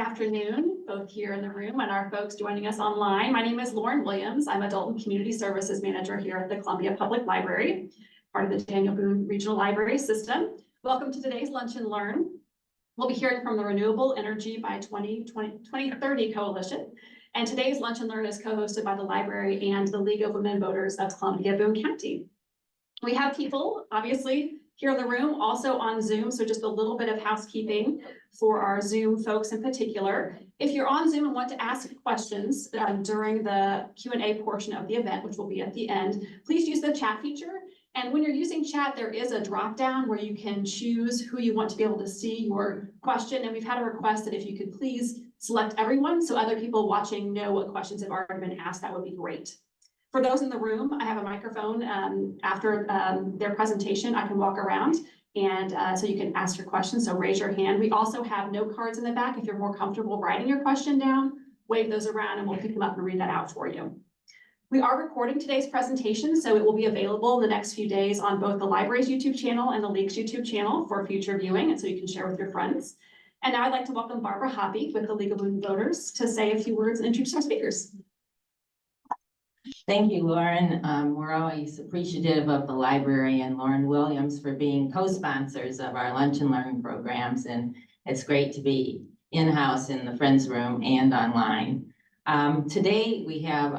afternoon, both here in the room and our folks joining us online. My name is Lauren Williams. I'm Adult and Community Services Manager here at the Columbia Public Library, part of the Daniel Boone Regional Library System. Welcome to today's Lunch and Learn. We'll be hearing from the Renewable Energy by 2030 Coalition. And today's Lunch and Learn is co-hosted by the library and the League of Women Voters of Columbia Boone County. We have people, obviously, here in the room, also on Zoom, so just a little bit of housekeeping for our Zoom folks in particular. If you're on Zoom and want to ask questions during the Q&A portion of the event, which will be at the end, please use the chat feature. And when you're using chat, there is a drop down where you can choose who you want to be able to see your question. And we've had a request that if you could please select everyone so other people watching know what questions have already been asked, that would be great. For those in the room, I have a microphone. After their presentation, I can walk around and so you can ask your questions. So raise your hand. We also have note cards in the back. If you're more comfortable writing your question down, wave those around and we'll pick them up and read that out for you. We are recording today's presentation, so it will be available in the next few days on both the library's YouTube channel and the League's YouTube channel for future viewing, and so you can share with your friends. And now I'd like to welcome Barbara Hoppe with the League of Women Voters to say a few words and introduce our speakers. Thank you, Lauren. We're always appreciative of the library and Lauren Williams for being co-sponsors of our Lunch and Learn programs, and it's great to be in-house in the Friends Room and online. Today we have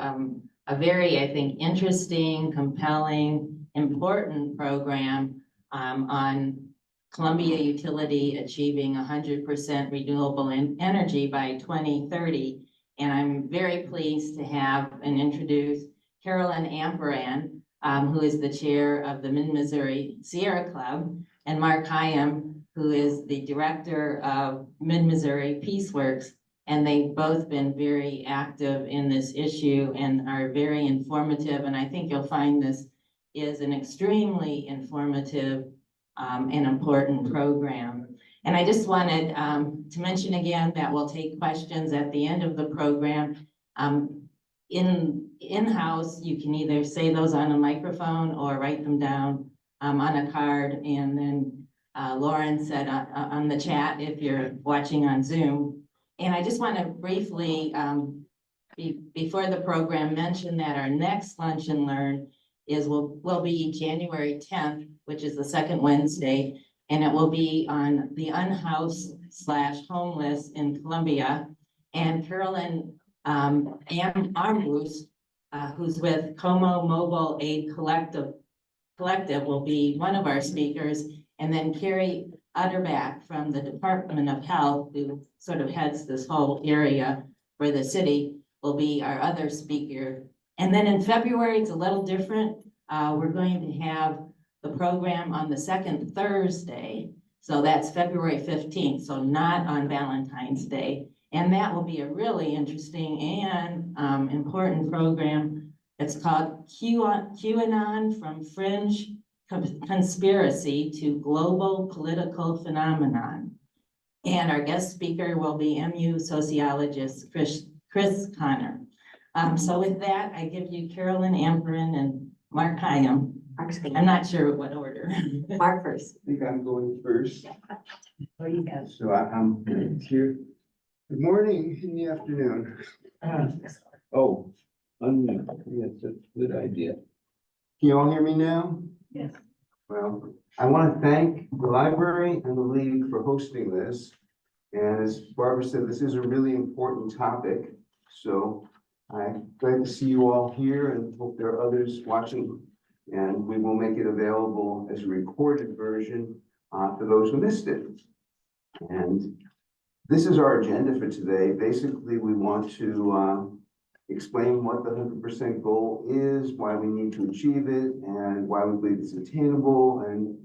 a very, I think, interesting, compelling, important program on Columbia Utility achieving 100% renewable energy by 2030. And I'm very pleased to have and introduce Carolyn Amperan, who is the chair of the Mid-Missouri Sierra Club, and Mark Hyam, who is the director of Mid-Missouri Peaceworks. And they've both been very active in this issue and are very informative. And I think you'll find this is an extremely informative and important program. And I just wanted to mention again that we'll take questions at the end of the program. In-house, you can either say those on a microphone or write them down on a card. And then Lauren said on the chat if you're watching on Zoom. And I just want to briefly, before the program, mention that our next Lunch and Learn will be January 10th, which is the second Wednesday. And it will be on the unhoused/homeless in Columbia. And Carolyn Armbruster, who's with Como Mobile Aid Collective will be one of our speakers. And then Carrie Utterback from the Department of Health, who sort of heads this whole area for the city, will be our other speaker. And then in February, it's a little different. We're going to have the program on the second Thursday. So that's February 15th, so not on Valentine's Day. And that will be a really interesting and important program. It's called QAnon from Fringe Conspiracy to Global Political Phenomenon. And our guest speaker will be MU sociologist Chris Connor. So with that, I give you Carolyn Amperan and Mark Hyam. I'm not sure what order. Mark first. I think I'm going first. Oh, you go. So I'm here. Good morning in the afternoon. Oh, unmute. Yes, that's a good idea. Can you all hear me now? Yes. Well, I want to thank the library and the League for hosting this. And as Barbara said, this is a really important topic. So I'm glad to see you all here and hope there are others watching. And we will make it available as a recorded version for those who missed it. And this is our agenda for today. Basically, we want to explain what the 100% goal is, why we need to achieve it, and why we believe it's attainable, and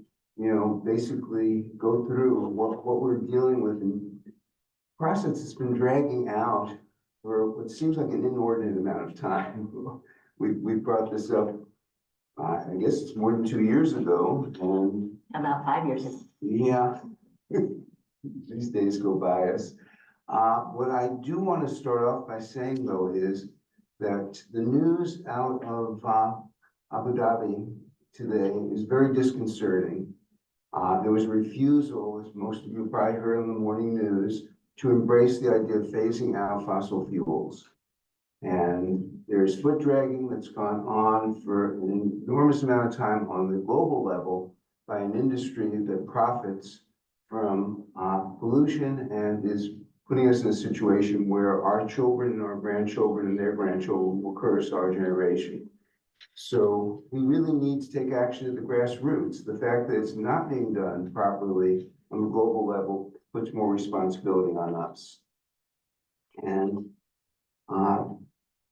basically go through what we're dealing with in a process that's been dragging out for what seems like an inordinate amount of time. We brought this up. I guess it's more than 2 years ago, and About 5 years. yeah, these days go by us. What I do want to start off by saying, though, is that the news out of Abu Dhabi today is very disconcerting. There was a refusal, as most of you probably heard on the morning news, to embrace the idea of phasing out fossil fuels. And there's foot dragging that's gone on for an enormous amount of time on the global level by an industry that profits from pollution and is putting us in a situation where our children and our grandchildren and their grandchildren will curse our generation. So we really need to take action at the grassroots. The fact that it's not being done properly on the global level puts more responsibility on us. And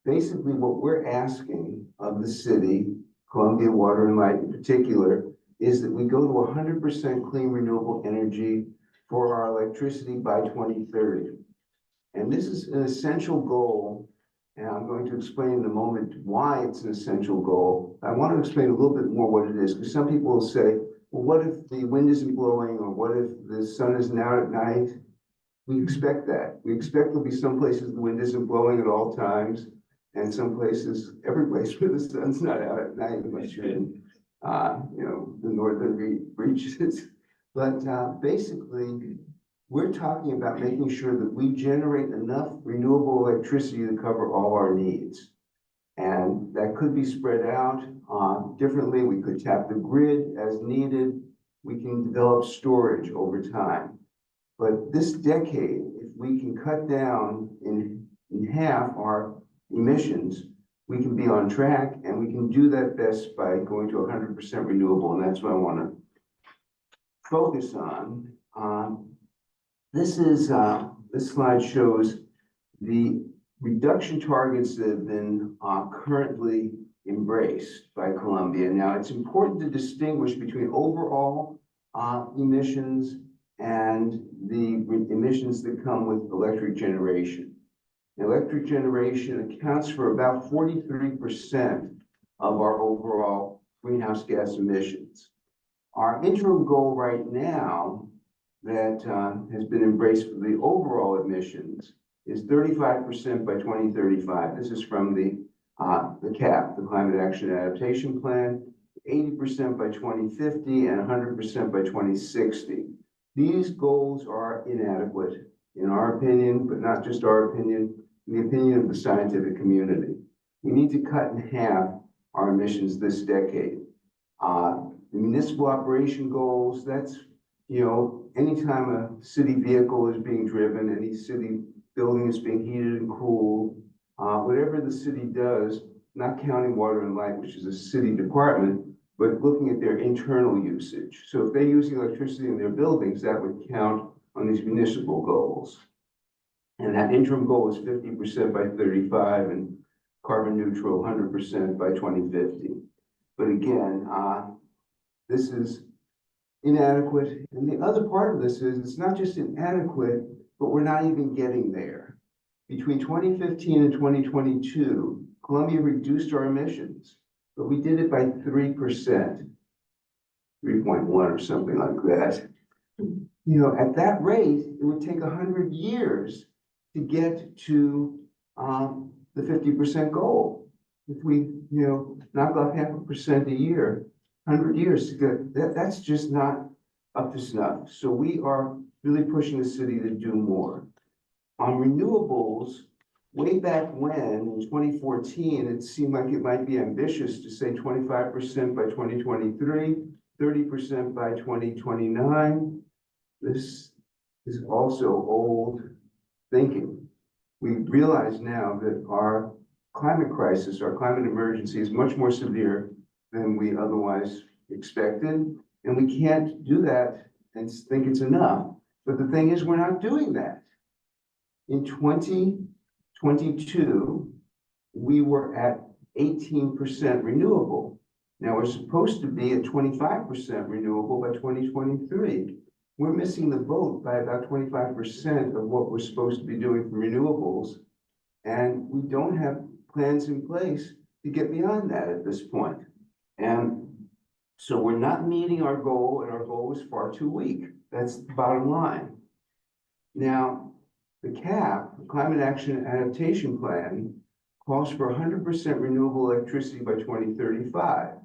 basically what we're asking of the city, Columbia Water and Light in particular, is that we go to 100% clean renewable energy for our electricity by 2030. And this is an essential goal, and I'm going to explain in a moment why it's an essential goal. I want to explain a little bit more what it is, because some people will say, well, what if the wind isn't blowing, or what if the sun isn't out at night? We expect that. We expect there'll be some places the wind isn't blowing at all times, and some places, every place where the sun's not out at night, unless you're in, the northern reaches. But basically, we're talking about making sure that we generate enough renewable electricity to cover all our needs. And that could be spread out differently. We could tap the grid as needed. We can develop storage over time. But this decade, if we can cut down in half our emissions, we can be on track, and we can do that best by going to 100% renewable. And that's what I want to focus on. This slide shows the reduction targets that have been currently embraced by Columbia. Now, it's important to distinguish between overall emissions and the emissions that come with electric generation. Electric generation accounts for about 43% of our overall greenhouse gas emissions. Our interim goal right now that has been embraced for the overall emissions is 35% by 2035. This is from the CAP, the Climate Action Adaptation Plan, 80% by 2050 and 100% by 2060. These goals are inadequate, in our opinion, but not just our opinion, in the opinion of the scientific community. We need to cut in half our emissions this decade. The municipal operation goals, that's, anytime a city vehicle is being driven, any city building is being heated and cooled, whatever the city does, not counting water and light, which is a city department, but looking at their internal usage. So if they're using electricity in their buildings, that would count on these municipal goals. And that interim goal is 50% by 35 and carbon neutral 100% by 2050. But again, this is inadequate. And the other part of this is it's not just inadequate, but we're not even getting there. Between 2015 and 2022, Columbia reduced our emissions, but we did it by 3%, 3.1 or something like that. At that rate, it would take 100 years to get to the 50% goal. If we, knock off 0.5% a year, 100 years to get that's just not up to snuff. So we are really pushing the city to do more. On renewables, way back when, in 2014, it seemed like it might be ambitious to say 25% by 2023, 30% by 2029. This is also old thinking. We realize now that our climate crisis, our climate emergency is much more severe than we otherwise expected. And we can't do that and think it's enough. But the thing is, we're not doing that. In 2022, we were at 18% renewable. Now we're supposed to be at 25% renewable by 2023. We're missing the boat by about 25% of what we're supposed to be doing for renewables. And we don't have plans in place to get beyond that at this point. And so we're not meeting our goal, and our goal is far too weak. That's the bottom line. Now, the CAP, the Climate Action Adaptation Plan, calls for 100% renewable electricity by 2035.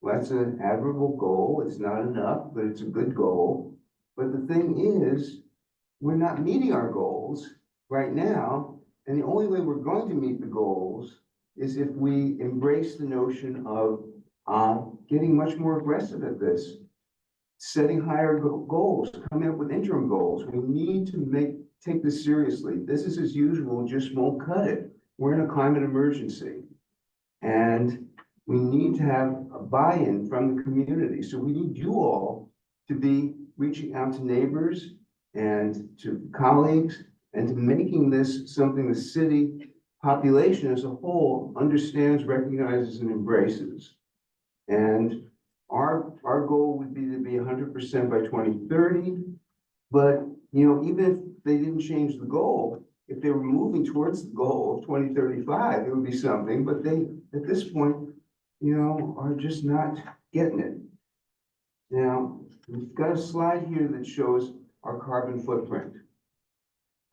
Well, that's an admirable goal. It's not enough, but it's a good goal. But the thing is, we're not meeting our goals right now. And the only way we're going to meet the goals is if we embrace the notion of getting much more aggressive at this, setting higher goals, coming up with interim goals. We need to take this seriously. Business as usual just won't cut it. We're in a climate emergency. And we need to have a buy-in from the community. So we need you all to be reaching out to neighbors and to colleagues and to making this something the city population as a whole understands, recognizes, and embraces. And our goal would be to be 100% by 2030. But, you know, even if they didn't change the goal, if they were moving towards the goal of 2035, it would be something. But they, at this point, you know, are just not getting it. Now, we've got a slide here that shows our carbon footprint.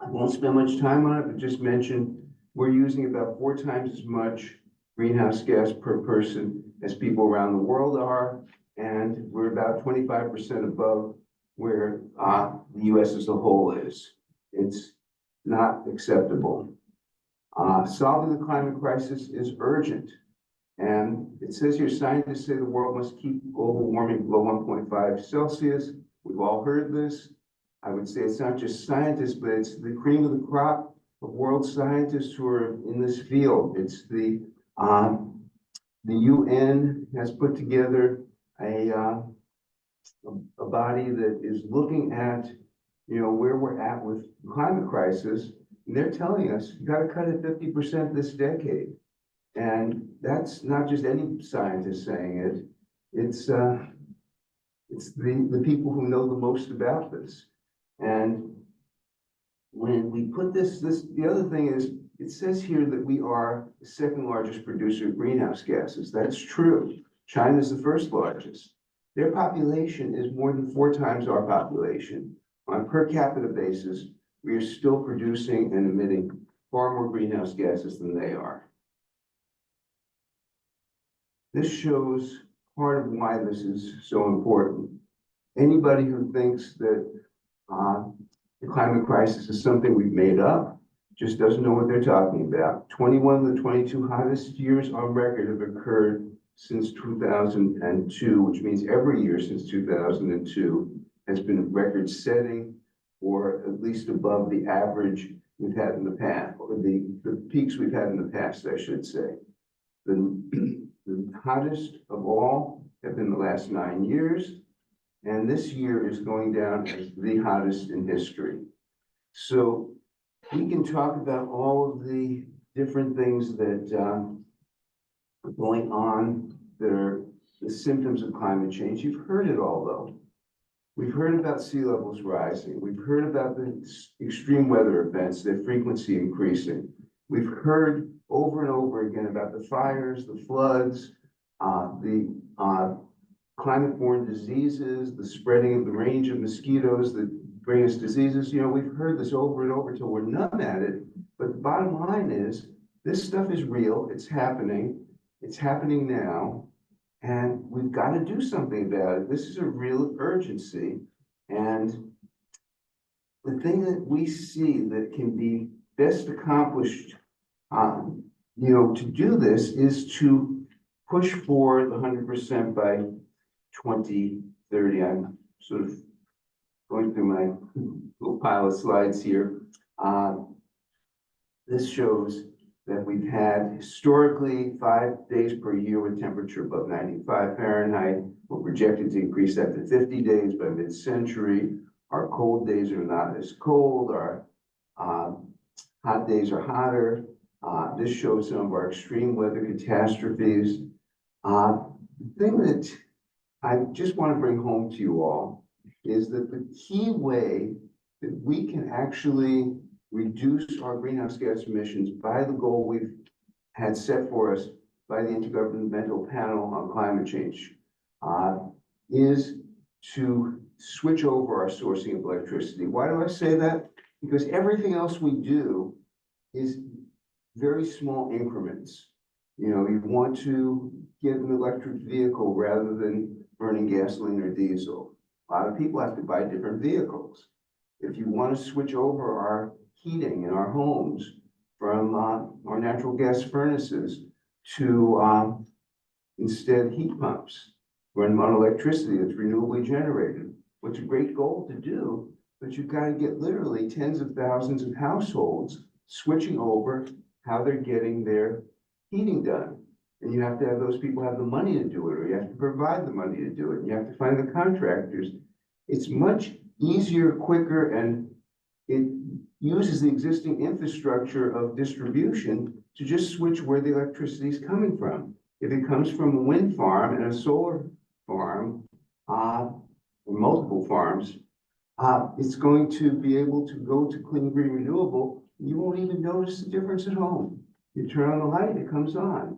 I won't spend much time on it, but just mention we're using about 4 times as much greenhouse gas per person as people around the world are, and we're about 25% above where the US as a whole is. It's not acceptable. Solving the climate crisis is urgent. And it says here, scientists say the world must keep global warming below 1.5 Celsius. We've all heard this. I would say it's not just scientists, but it's the cream of the crop of world scientists who are in this field. It's the UN has put together a body that is looking at, you know, where we're at with the climate crisis. And they're telling us, you got to cut it 50% this decade. And that's not just any scientist saying it. It's the people who know the most about this. And when we put the other thing is, it says here that we are the second largest producer of greenhouse gases. That's true. China's the first largest. Their population is more than 4 times our population. On a per capita basis, we are still producing and emitting far more greenhouse gases than they are. This shows part of why this is so important. Anybody who thinks that the climate crisis is something we've made up just doesn't know what they're talking about. 21 of the 22 hottest years on record have occurred since 2002, which means every year since 2002 has been record setting or at least above the average we've had in the past, or the peaks we've had in the past, I should say. The hottest of all have been the last 9 years, and this year is going down as the hottest in history. So we can talk about all of the different things that are going on that are the symptoms of climate change. You've heard it all, though. We've heard about sea levels rising. We've heard about the extreme weather events, their frequency increasing. We've heard over and over again about the fires, the floods, the climate-borne diseases, the spreading of the range of mosquitoes that bring us diseases. You know, we've heard this over and over till we're numb at it. But the bottom line is, this stuff is real. It's happening now. And we've got to do something about it. This is a real urgency. And the thing that we see that can be best accomplished, you know, to do this is to push for the 100% by 2030. I'm sort of going through my little pile of slides here. This shows that we've had historically 5 days per year with temperature above 95 Fahrenheit. We're projected to increase that to 50 days by mid-century. Our cold days are not as cold. Our hot days are hotter. This shows some of our extreme weather catastrophes. The thing that I just want to bring home to you all is that the key way that we can actually reduce our greenhouse gas emissions by the goal we've had set for us by the Intergovernmental Panel on Climate Change is to switch over our sourcing of electricity. Why do I say that? Because everything else we do is very small increments. You know, you want to get an electric vehicle rather than burning gasoline or diesel. A lot of people have to buy different vehicles. If you want to switch over our heating in our homes from our natural gas furnaces to instead heat pumps, run on electricity that's renewably generated, which is a great goal to do, but you've got to get literally tens of thousands of households switching over how they're getting their heating done. And you have to have those people have the money to do it, or you have to provide the money to do it, and you have to find the contractors. It's much easier, quicker, and it uses the existing infrastructure of distribution to just switch where the electricity is coming from. If it comes from a wind farm and a solar farm, or multiple farms, it's going to be able to go to clean, green, renewable. You won't even notice the difference at home. You turn on the light, it comes on.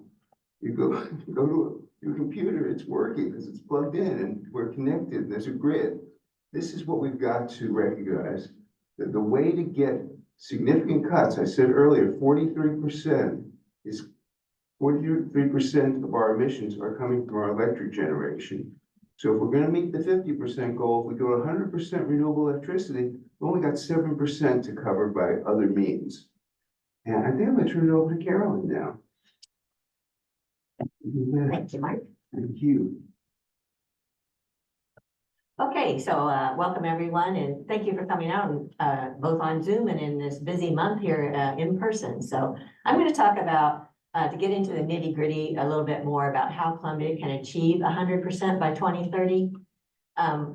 You go to your computer, it's working because it's plugged in and we're connected. There's a grid. This is what we've got to recognize, that the way to get significant cuts, I said earlier, 43% of our emissions are coming from our electric generation. So if we're going to meet the 50% goal, if we go to 100% renewable electricity, we only got 7% to cover by other means. And I think I'm going to turn it over to Carolyn now. Thank you, Mark. Thank you. Okay, so welcome everyone, and thank you for coming out, both on Zoom and in this busy month here in person. So I'm going to talk about, to get into the nitty gritty a little bit more about how Columbia can achieve 100% by 2030.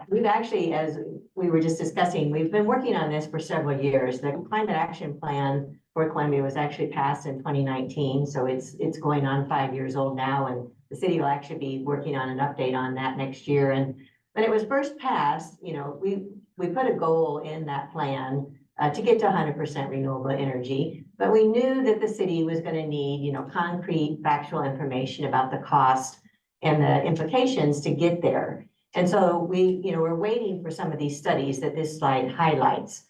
We've actually, as we were just discussing, we've been working on this for several years. The Climate Action Plan for Columbia was actually passed in 2019, so it's going on 5 years old now, and the city will actually be working on an update on that next year. And when it was first passed, you know, we put a goal in that plan to get to 100% renewable energy, but we knew that the city was going to need, you know, concrete factual information about the cost and the implications to get there. And so we're waiting for some of these studies that this slide highlights.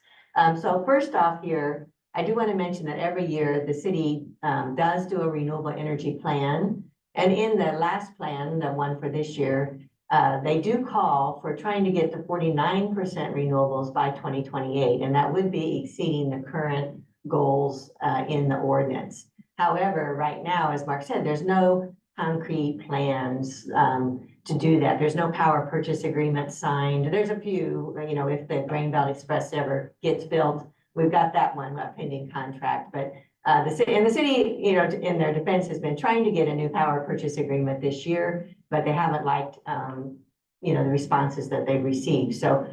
So first off here, I do want to mention that every year the city does do a renewable energy plan. And in the last plan, the one for this year, they do call for trying to get to 49% renewables by 2028, and that would be exceeding the current goals in the ordinance. However, right now, as Mark said, there's no concrete plans to do that. There's no power purchase agreement signed. There's a few, you know, if the Grain Belt Express ever gets built, we've got that one, a pending contract. But the city, you know, in their defense, has been trying to get a new power purchase agreement this year, but they haven't liked, you know, the responses that they've received. So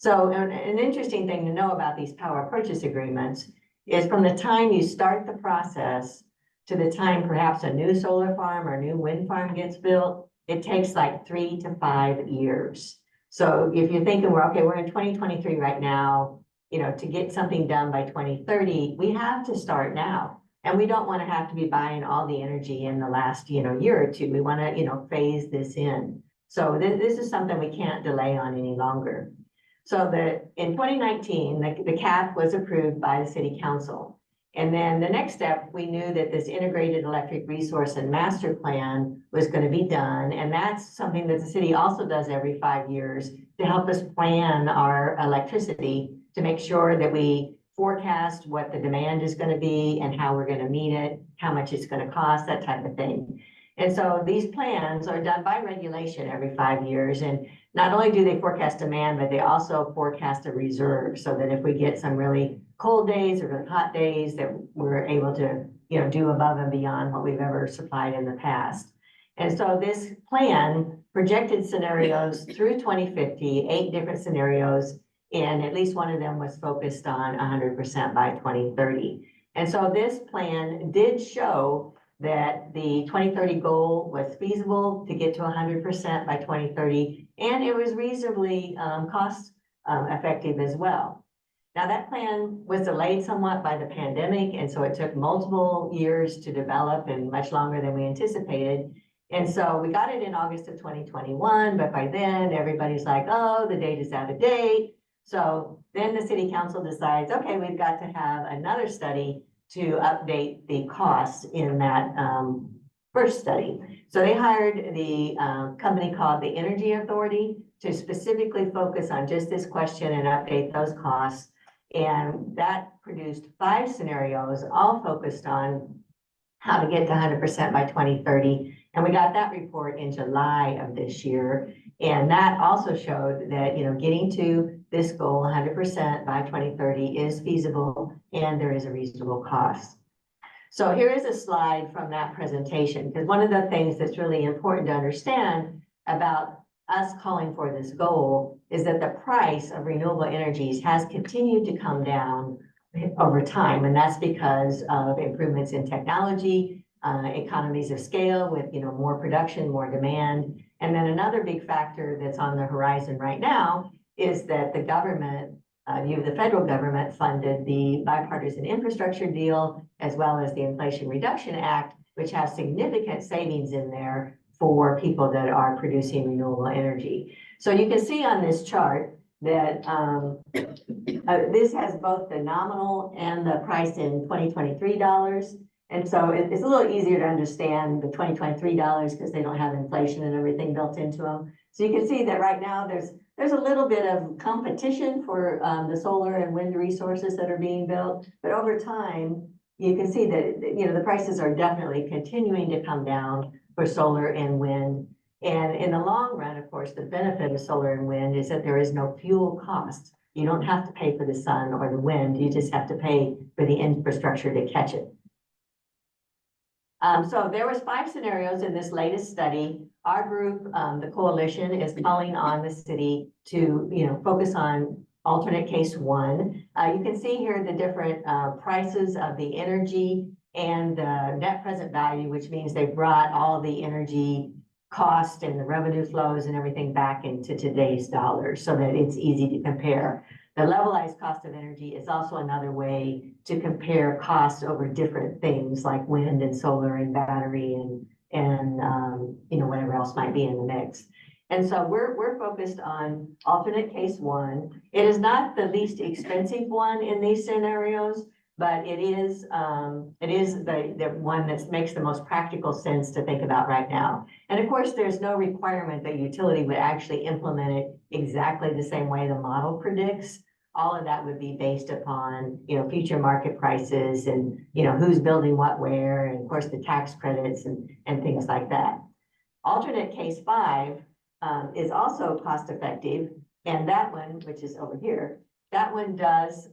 an interesting thing to know about these power purchase agreements is from the time you start the process to the time perhaps a new solar farm or new wind farm gets built, it takes like 3 to 5 years. So if you're thinking, we're in 2023 right now, you know, to get something done by 2030, we have to start now. And we don't want to have to be buying all the energy in the last, you know, year or two. We want to, you know, phase this in. So this is something we can't delay on any longer. So in 2019, the cap was approved by the city council. And then the next step, we knew that this integrated electric resource and master plan was going to be done. And that's something that the city also does every 5 years to help us plan our electricity, to make sure that we forecast what the demand is going to be and how we're going to meet it, how much it's going to cost, that type of thing. And so these plans are done by regulation every 5 years. And not only do they forecast demand, but they also forecast a reserve so that if we get some really cold days or really hot days, that we're able to, you know, do above and beyond what we've ever supplied in the past. And so this plan projected scenarios through 2050, 8 different scenarios, and at least one of them was focused on 100% by 2030. And so this plan did show that the 2030 goal was feasible to get to 100% by 2030, and it was reasonably cost effective as well. Now that plan was delayed somewhat by the pandemic, and so it took multiple years to develop and much longer than we anticipated. And so we got it in August of 2021, but by then everybody's like, oh, the date is out of date. So then the city council decides, okay, we've got to have another study to update the costs in that first study. So they hired the company called the Energy Authority to specifically focus on just this question and update those costs. And that produced 5 scenarios, all focused on how to get to 100% by 2030. And we got that report in July of this year. And that also showed that, getting to this goal 100% by 2030 is feasible and there is a reasonable cost. So here is a slide from that presentation, because one of the things that's really important to understand about us calling for this goal is that the price of renewable energies has continued to come down over time. And that's because of improvements in technology, economies of scale with, more production, more demand. And then another big factor that's on the horizon right now is that the government, the federal government funded the bipartisan infrastructure deal, as well as the Inflation Reduction Act, which has significant savings in there for people that are producing renewable energy. So you can see on this chart that this has both the nominal and the price in 2023 dollars. And so it's a little easier to understand the 2023 dollars because they don't have inflation and everything built into them. So you can see that right now there's a little bit of competition for the solar and wind resources that are being built. But over time, you can see that, the prices are definitely continuing to come down for solar and wind. And in the long run, of course, the benefit of solar and wind is that there is no fuel cost. You don't have to pay for the sun or the wind. You just have to pay for the infrastructure to catch it. So there was 5 scenarios in this latest study. Our group, the coalition, is calling on the city to, focus on alternate case 1. You can see here the different prices of the energy and the net present value, which means they brought all the energy cost and the revenue flows and everything back into today's dollars so that it's easy to compare. The levelized cost of energy is also another way to compare costs over different things like wind and solar and battery and whatever else might be in the mix. And so we're focused on alternate case 1. It is not the least expensive one in these scenarios, but it is the one that makes the most practical sense to think about right now. And of course, there's no requirement that utility would actually implement it exactly the same way the model predicts. All of that would be based upon, future market prices and, who's building what where, and of course the tax credits and things like that. Alternate case 5 is also cost effective. And that one, which is over here, that one does,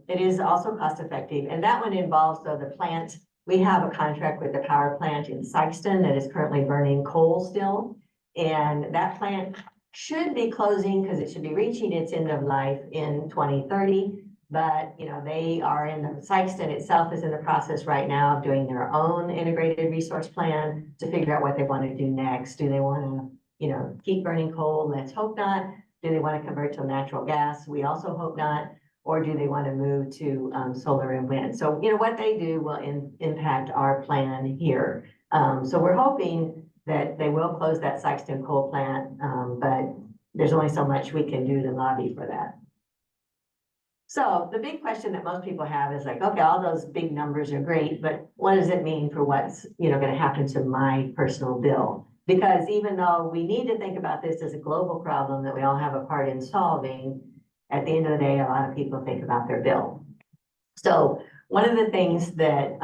it is also cost effective. And that one involves the plant. We have a contract with the power plant in Sikeston that is currently burning coal still. And that plant should be closing because it should be reaching its end of life in 2030. But, they are Sikeston itself is in the process right now of doing their own integrated resource plan to figure out what they want to do next. Do they want to, keep burning coal? Let's hope not. Do they want to convert to natural gas? We also hope not. Or do they want to move to solar and wind? So, what they do will impact our plan here. So we're hoping that they will close that Sikeston coal plant, but there's only so much we can do to lobby for that. So the big question that most people have is like, okay, all those big numbers are great, but what does it mean for what's, going to happen to my personal bill? Because even though we need to think about this as a global problem that we all have a part in solving, at the end of the day, a lot of people think about their bill. So one of the things that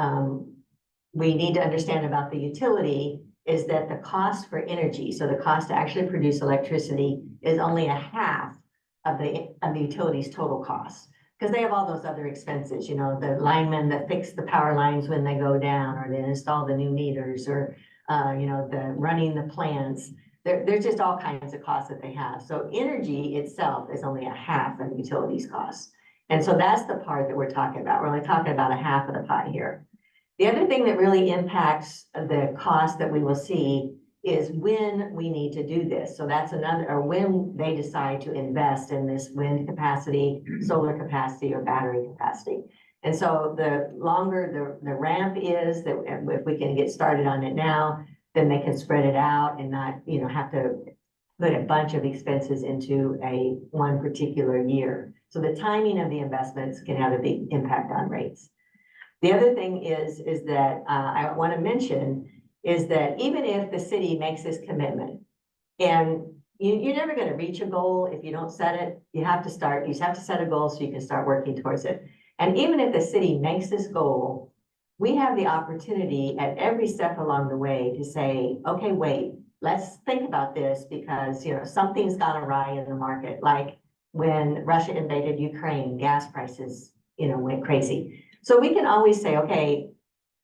we need to understand about the utility is that the cost for energy, so the cost to actually produce electricity, is only a half of the utility's total costs. Because they have all those other expenses, the linemen that fix the power lines when they go down, or they install the new meters, or the running the plants. There's just all kinds of costs that they have. So energy itself is only a half of the utilities costs. And so that's the part that we're talking about. We're only talking about a half of the pie here. The other thing that really impacts the cost that we will see is when we need to do this. So that's or when they decide to invest in this wind capacity, solar capacity, or battery capacity. And so the longer the ramp is, that if we can get started on it now, then they can spread it out and not, have to put a bunch of expenses into one particular year. So the timing of the investments can have a big impact on rates. The other thing is that I want to mention is that even if the city makes this commitment and, you're never gonna reach a goal if you don't set it. You have to set a goal so you can start working towards it. And even if the city makes this goal, we have the opportunity at every step along the way to say, okay, wait, let's think about this because, something's gone awry in the market. Like when Russia invaded Ukraine, gas prices, went crazy. So we can always say, okay,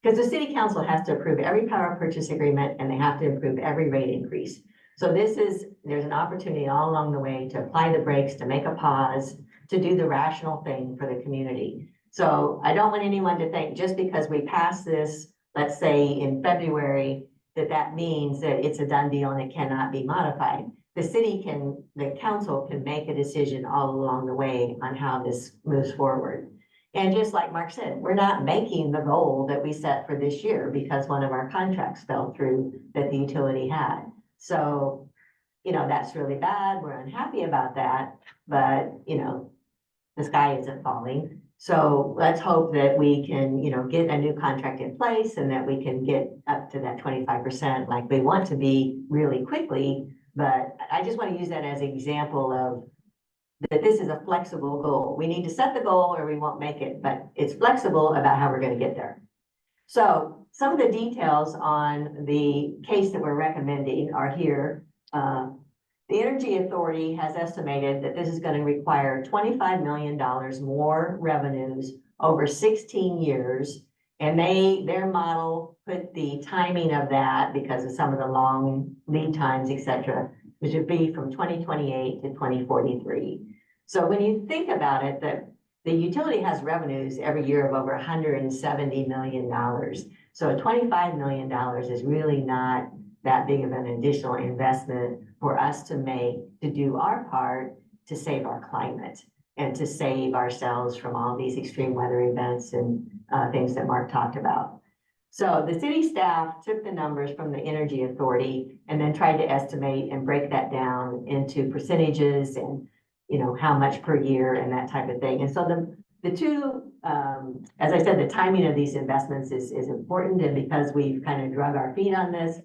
because the city council has to approve every power purchase agreement and they have to approve every rate increase. So there's an opportunity all along the way to apply the brakes, to make a pause, to do the rational thing for the community. So I don't want anyone to think just because we pass this, let's say in February, that means that it's a done deal and it cannot be modified. The council can make a decision all along the way on how this moves forward. And just like Mark said, we're not making the goal that we set for this year because one of our contracts fell through that the utility had. So, that's really bad. We're unhappy about that, but, the sky isn't falling. So let's hope that we can, get a new contract in place and that we can get up to that 25% like we want to be really quickly. But I just want to use that as an example of that this is a flexible goal. We need to set the goal or we won't make it, but it's flexible about how we're going to get there. So some of the details on the case that we're recommending are here. The Energy Authority has estimated that this is going to require $25 million more revenues over 16 years. And their model put the timing of that because of some of the long lead times, et cetera, which would be from 2028 to 2043. So when you think about it, the utility has revenues every year of over $170 million. So $25 million is really not that big of an additional investment for us to make to do our part to save our climate and to save ourselves from all these extreme weather events and things that Mark talked about. So the city staff took the numbers from the Energy Authority and then tried to estimate and break that down into percentages and, how much per year and that type of thing. And so the two, as I said, the timing of these investments is important. And because we've kind of drug our feet on this,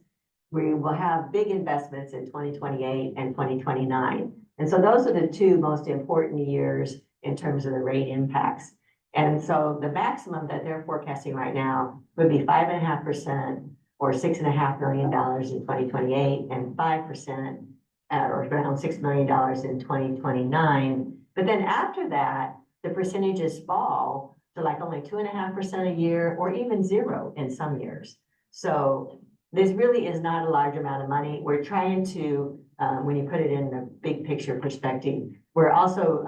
we will have big investments in 2028 and 2029. And so those are the two most important years in terms of the rate impacts. And so the maximum that they're forecasting right now would be 5.5% or $6.5 million in 2028 and 5% or around $6 million in 2029. But then after that, the percentages fall to like only 2.5% a year or even zero in some years. So this really is not a large amount of money. We're trying to, when you put it in the big picture perspective, we're also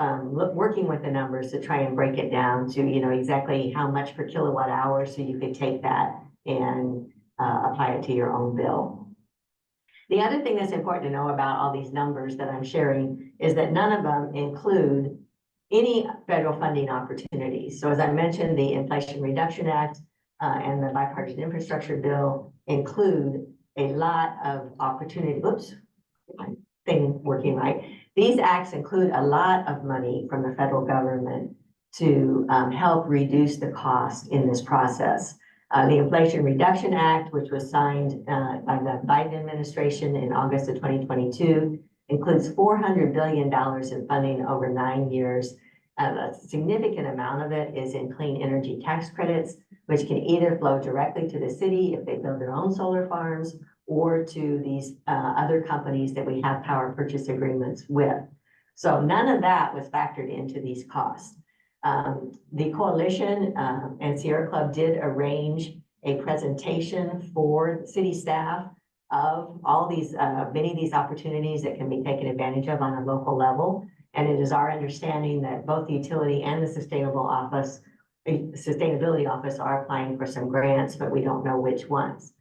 working with the numbers to try and break it down to, exactly how much per kilowatt hour so you could take that and apply it to your own bill. The other thing that's important to know about all these numbers that I'm sharing is that none of them include any federal funding opportunities. So as I mentioned, the Inflation Reduction Act and the Bipartisan Infrastructure Bill include a lot of opportunity. Oops, my thing working right. These acts include a lot of money from the federal government to help reduce the cost in this process. The Inflation Reduction Act, which was signed by the Biden administration in August of 2022, includes $400 billion in funding over 9 years. A significant amount of it is in clean energy tax credits, which can either flow directly to the city if they build their own solar farms or to these other companies that we have power purchase agreements with. So none of that was factored into these costs. The coalition and Sierra Club did arrange a presentation for city staff of all these, many of these opportunities that can be taken advantage of on a local level. And it is our understanding that both the utility and the sustainability office are applying for some grants, but we don't know which ones.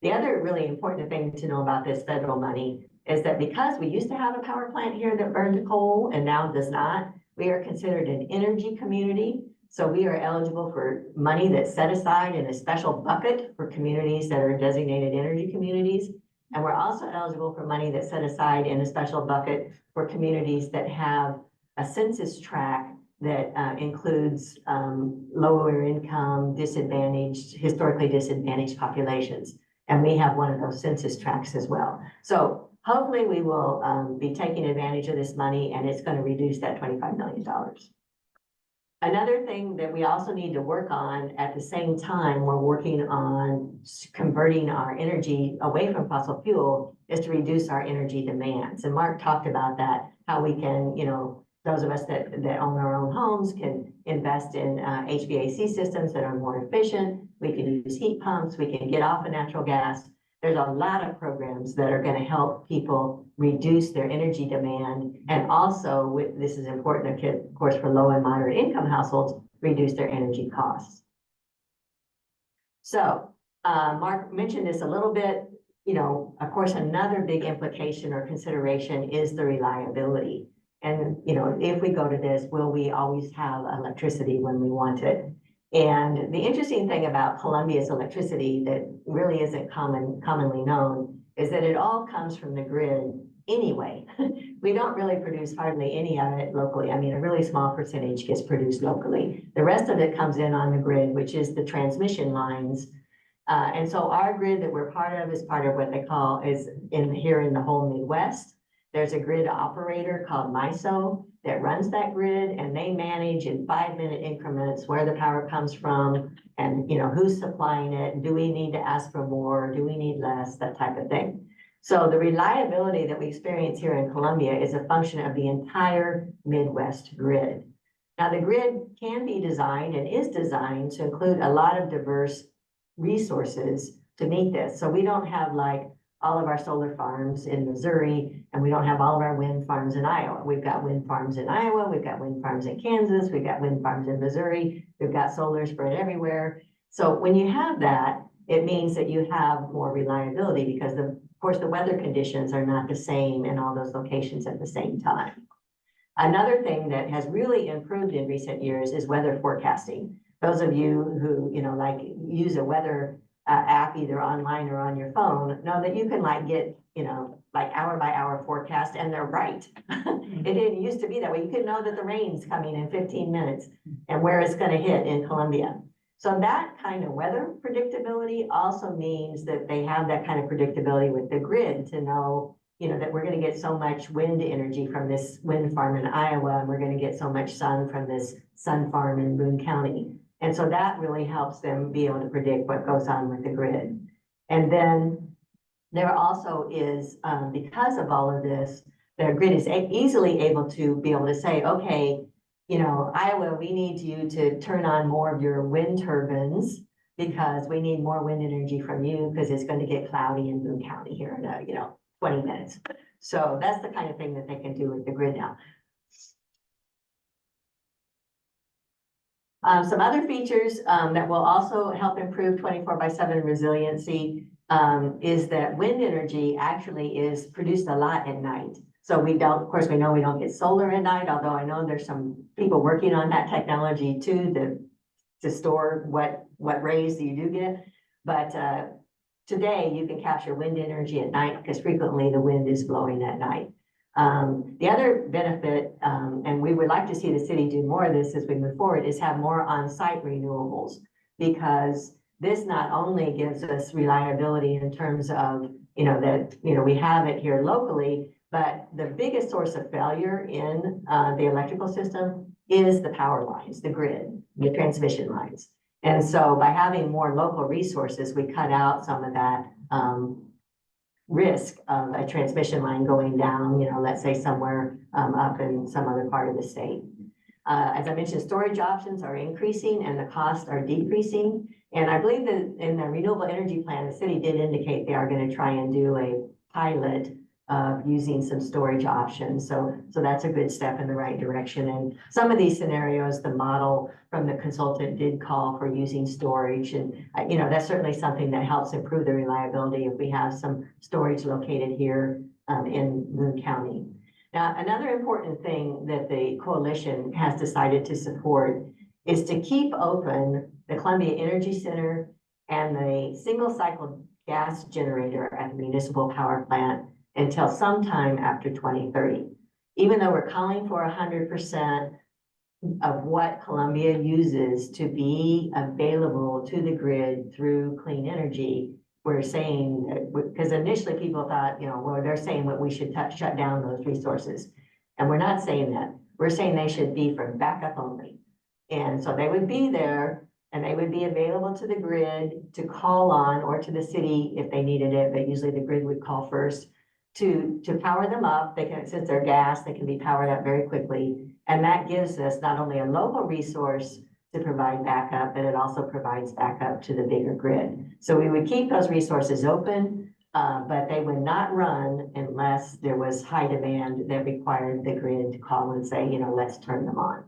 The other really important thing to know about this federal money is that because we used to have a power plant here that burned coal and now does not, we are considered an energy community. So we are eligible for money that's set aside in a special bucket for communities that are designated energy communities. And we're also eligible for money that's set aside in a special bucket for communities that have a census tract that includes lower income, historically disadvantaged populations. And we have one of those census tracts as well. So hopefully we will be taking advantage of this money, and it's going to reduce that $25 million. Another thing that we also need to work on at the same time, we're working on converting our energy away from fossil fuel, is to reduce our energy demands. And Mark talked about that, how we can, those of us that own our own homes can invest in HVAC systems that are more efficient. We can use heat pumps. We can get off of natural gas. There's a lot of programs that are going to help people reduce their energy demand. And also, this is important, of course, for low and moderate income households, reduce their energy costs. So Mark mentioned this a little bit. Of course, another big implication or consideration is the reliability. And, if we go to this, will we always have electricity when we want it? And the interesting thing about Columbia's electricity that really isn't commonly known is that it all comes from the grid anyway. We don't really produce hardly any of it locally. I mean, a really small percentage gets produced locally. The rest of it comes in on the grid, which is the transmission lines. And so our grid that we're part of is part of what they call here in the whole Midwest. There's a grid operator called MISO that runs that grid, and they manage in 5-minute increments where the power comes from and, who's supplying it. Do we need to ask for more? Do we need less? That type of thing. So the reliability that we experience here in Columbia is a function of the entire Midwest grid. Now, the grid can be designed and is designed to include a lot of diverse resources to meet this. So we don't have like all of our solar farms in Missouri, and we don't have all of our wind farms in Iowa. We've got wind farms in Iowa, we've got wind farms in Kansas, we've got wind farms in Missouri, we've got solar spread everywhere. So when you have that, it means that you have more reliability because of course, the weather conditions are not the same in all those locations at the same time. Another thing that has really improved in recent years is weather forecasting. Those of you who, use a weather app either online or on your phone know that you can get, hour by hour forecast, and they're right. It didn't used to be that way. You could know that the rain's coming in 15 minutes and where it's going to hit in Columbia. So that kind of weather predictability also means that they have that kind of predictability with the grid to know, that we're going to get so much wind energy from this wind farm in Iowa, and we're going to get so much sun from this sun farm in Boone County. And so that really helps them be able to predict what goes on with the grid. And then there also is, because of all of this, the grid is easily able to say, okay, Iowa, we need you to turn on more of your wind turbines because we need more wind energy from you because it's going to get cloudy in Boone County here in 20 minutes. So that's the kind of thing that they can do with the grid now. Some other features that will also help improve 24/7 resiliency is that wind energy actually is produced a lot at night. So we know we don't get solar at night, although I know there's some people working on that technology too to store what rays you do get. But today you can capture wind energy at night because frequently the wind is blowing at night. The other benefit, and we would like to see the city do more of this as we move forward, is have more on-site renewables, because this not only gives us reliability in terms of, we have it here locally, but the biggest source of failure in the electrical system is the power lines, the grid, the transmission lines. And so by having more local resources, we cut out some of that risk of a transmission line going down, let's say somewhere up in some other part of the state. As I mentioned, storage options are increasing and the costs are decreasing. And I believe that in the renewable energy plan, the city did indicate they are going to try and do a pilot of using some storage options. So that's a good step in the right direction. And some of these scenarios, the model from the consultant did call for using storage. And, that's certainly something that helps improve the reliability if we have some storage located here in Boone County. Now, another important thing that the coalition has decided to support is to keep open the Columbia Energy Center and the single cycle gas generator at the municipal power plant until sometime after 2030. Even though we're calling for 100% of what Columbia uses to be available to the grid through clean energy, we're saying, because initially people thought, well, they're saying that we should shut down those resources. And we're not saying that. We're saying they should be for backup only. And so they would be there and they would be available to the grid to call on, or to the city if they needed it, but usually the grid would call first to power them up. They can, since they're gas, they can be powered up very quickly. And that gives us not only a local resource to provide backup, but it also provides backup to the bigger grid. So we would keep those resources open, but they would not run unless there was high demand that required the grid to call and say, let's turn them on.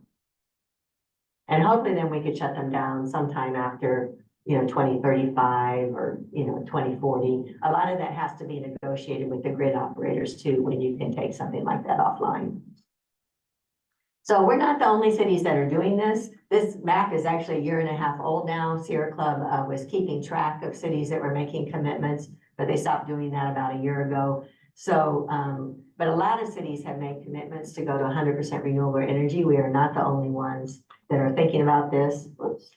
And hopefully then we could shut them down sometime after, 2035 or, 2040. A lot of that has to be negotiated with the grid operators too, when you can take something like that offline. So we're not the only cities that are doing this. This map is actually a 1.5 years old now. Sierra Club was keeping track of cities that were making commitments, but they stopped doing that about a year ago. So, but a lot of cities have made commitments to go to 100% renewable energy. We are not the only ones that are thinking about this. Whoops.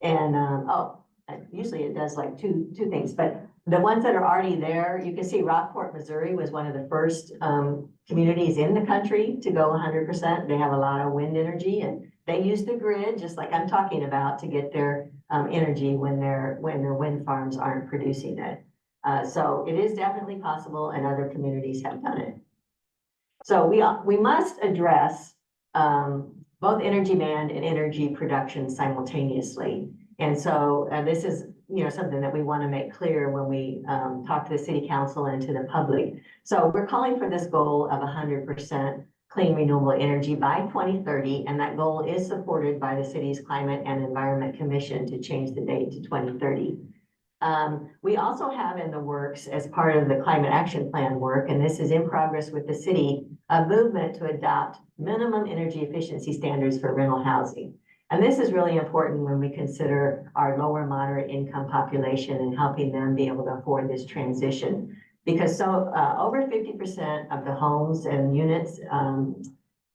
And, usually it does like two things, but the ones that are already there, you can see Rockport, Missouri was one of the first communities in the country to go 100%. They have a lot of wind energy and they use the grid, just like I'm talking about, to get their energy when their wind farms aren't producing it. So it is definitely possible, and other communities have done it. So we must address both energy demand and energy production simultaneously. And so this is something that we want to make clear when we talk to the city council and to the public. So we're calling for this goal of 100% clean renewable energy by 2030, and that goal is supported by the city's Climate and Environment Commission to change the date to 2030. We also have in the works, as part of the Climate Action Plan work, and this is in progress with the city, a movement to adopt minimum energy efficiency standards for rental housing. And this is really important when we consider our lower moderate income population and helping them be able to afford this transition. Because over 50% of the homes and units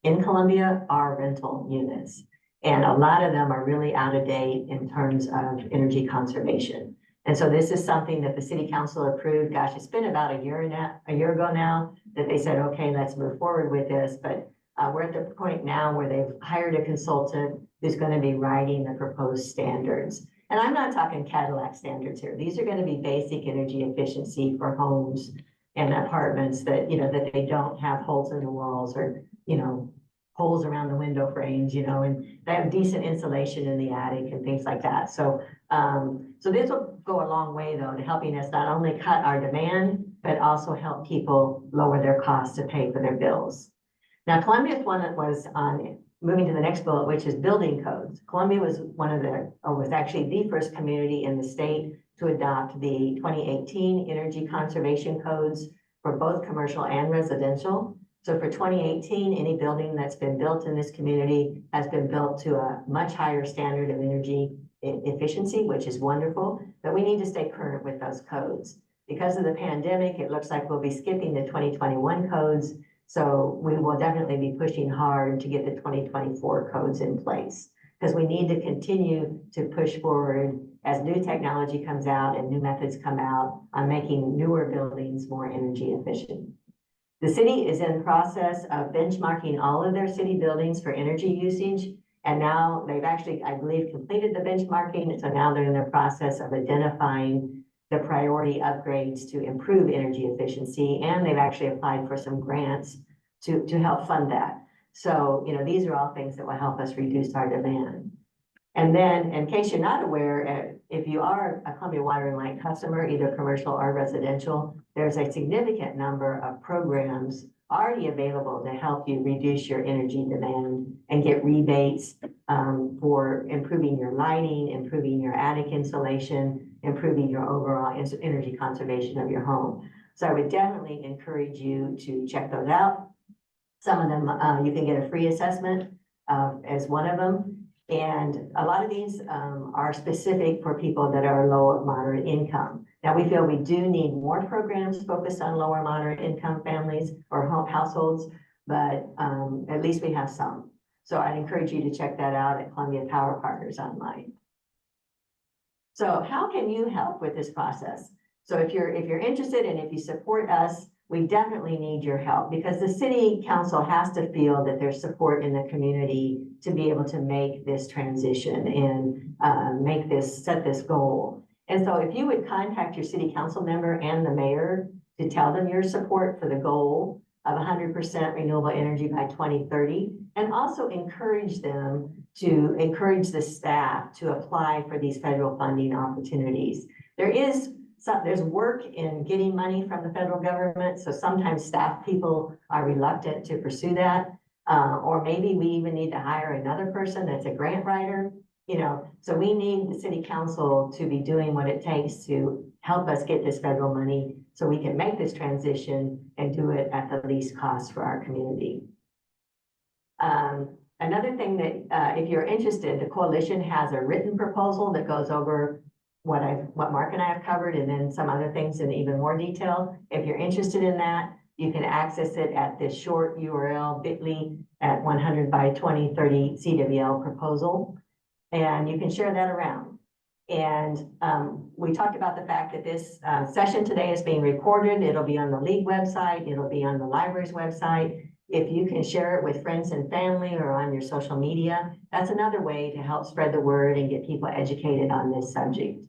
in Columbia are rental units. And a lot of them are really out of date in terms of energy conservation. And so this is something that the city council approved. Gosh, it's been about a year ago now that they said, okay, let's move forward with this. But we're at the point now where they've hired a consultant who's going to be writing the proposed standards. And I'm not talking Cadillac standards here. These are going to be basic energy efficiency for homes and apartments that, that they don't have holes in the walls or, holes around the window frames, and they have decent insulation in the attic and things like that. So, so this will go a long way though to helping us not only cut our demand, but also help people lower their costs to pay for their bills. Now, Columbia is one that was on, moving to the next bullet, which is building codes. Columbia was was actually the first community in the state to adopt the 2018 energy conservation codes for both commercial and residential. So for 2018, any building that's been built in this community has been built to a much higher standard of energy efficiency, which is wonderful, but we need to stay current with those codes. Because of the pandemic, it looks like we'll be skipping the 2021 codes. So we will definitely be pushing hard to get the 2024 codes in place, because we need to continue to push forward as new technology comes out and new methods come out on making newer buildings more energy efficient. The city is in the process of benchmarking all of their city buildings for energy usage. And now they've actually, I believe, completed the benchmarking. So now they're in the process of identifying the priority upgrades to improve energy efficiency. And they've actually applied for some grants to help fund that. So, these are all things that will help us reduce our demand. And then, in case you're not aware, if you are a Columbia Water and Light customer, either commercial or residential, there's a significant number of programs already available to help you reduce your energy demand and get rebates for improving your lighting, improving your attic insulation, improving your overall energy conservation of your home. So I would definitely encourage you to check those out. Some of them you can get a free assessment as one of them. And a lot of these are specific for people that are low or moderate income. Now, we feel we do need more programs focused on lower moderate income families or households, but at least we have some. So I'd encourage you to check that out at Columbia Power Partners online. So how can you help with this process? So if you're interested and if you support us, we definitely need your help because the city council has to feel that there's support in the community to be able to make this transition and set this goal. And so if you would contact your city council member and the mayor to tell them your support for the goal of 100% renewable energy by 2030, and also encourage the staff to apply for these federal funding opportunities. There's work in getting money from the federal government, so sometimes staff people are reluctant to pursue that. Or maybe we even need to hire another person that's a grant writer, so we need the city council to be doing what it takes to help us get this federal money so we can make this transition and do it at the least cost for our community. Another thing that, if you're interested, the coalition has a written proposal that goes over what Mark and I have covered, and then some other things in even more detail. If you're interested in that, you can access it at this short URL bit.ly at 100 by 2030 CWL proposal, and you can share that around. And we talked about the fact that this session today is being recorded. It'll be on the league website. It'll be on the library's website. If you can share it with friends and family or on your social media, that's another way to help spread the word and get people educated on this subject.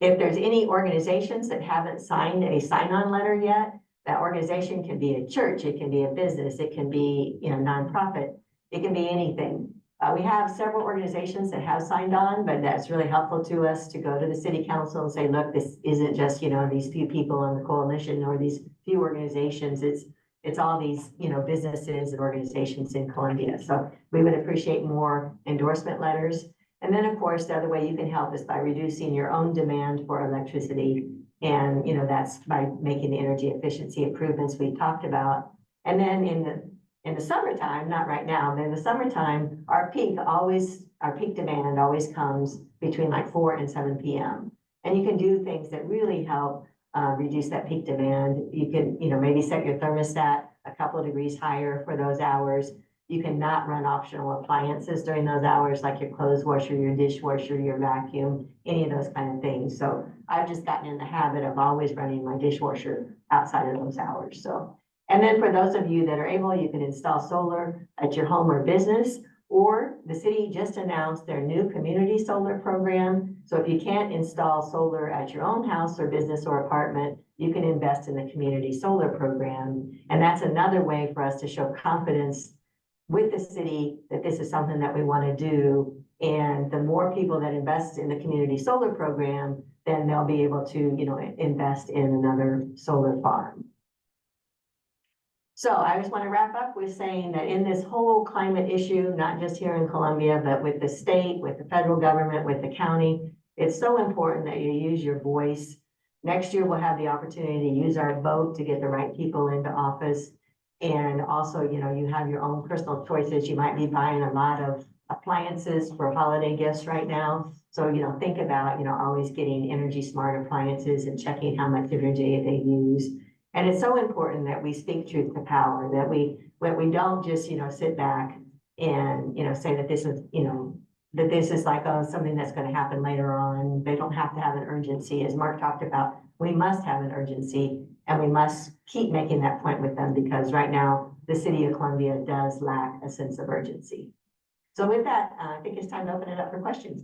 If there's any organizations that haven't signed a sign-on letter yet, that organization can be a church, it can be a business, it can be, nonprofit, it can be anything. We have several organizations that have signed on, but that's really helpful to us to go to the city council and say, look, this isn't just, these few people on the coalition or these few organizations. It's all these, businesses and organizations in Columbia. So we would appreciate more endorsement letters. And then, of course, the other way you can help is by reducing your own demand for electricity. And, that's by making the energy efficiency improvements we talked about. And then in the summertime, not right now, but in the summertime, our peak demand always comes between like 4 and 7 p.m. And you can do things that really help reduce that peak demand. You can, maybe set your thermostat a couple of degrees higher for those hours. You can not run optional appliances during those hours, like your clothes washer, your dishwasher, your vacuum, any of those kind of things. So I've just gotten in the habit of always running my dishwasher outside of those hours. So, and then for those of you that are able, you can install solar at your home or business, or the city just announced their new community solar program. So if you can't install solar at your own house or business or apartment, you can invest in the community solar program. And that's another way for us to show confidence with the city that this is something that we want to do. And the more people that invest in the community solar program, then they'll be able to, invest in another solar farm. So I just want to wrap up with saying that in this whole climate issue, not just here in Columbia, but with the state, with the federal government, with the county, it's so important that you use your voice. Next year, we'll have the opportunity to use our vote to get the right people into office. And also, you have your own personal choices. You might be buying a lot of appliances for holiday gifts right now. So, think about, always getting energy smart appliances and checking how much energy they use. And it's so important that we speak truth to power, that we don't just, sit back and, say that this is, that this is like, something that's going to happen later on. They don't have to have an urgency. As Mark talked about, we must have an urgency, and we must keep making that point with them, because right now the city of Columbia does lack a sense of urgency. So with that, I think it's time to open it up for questions.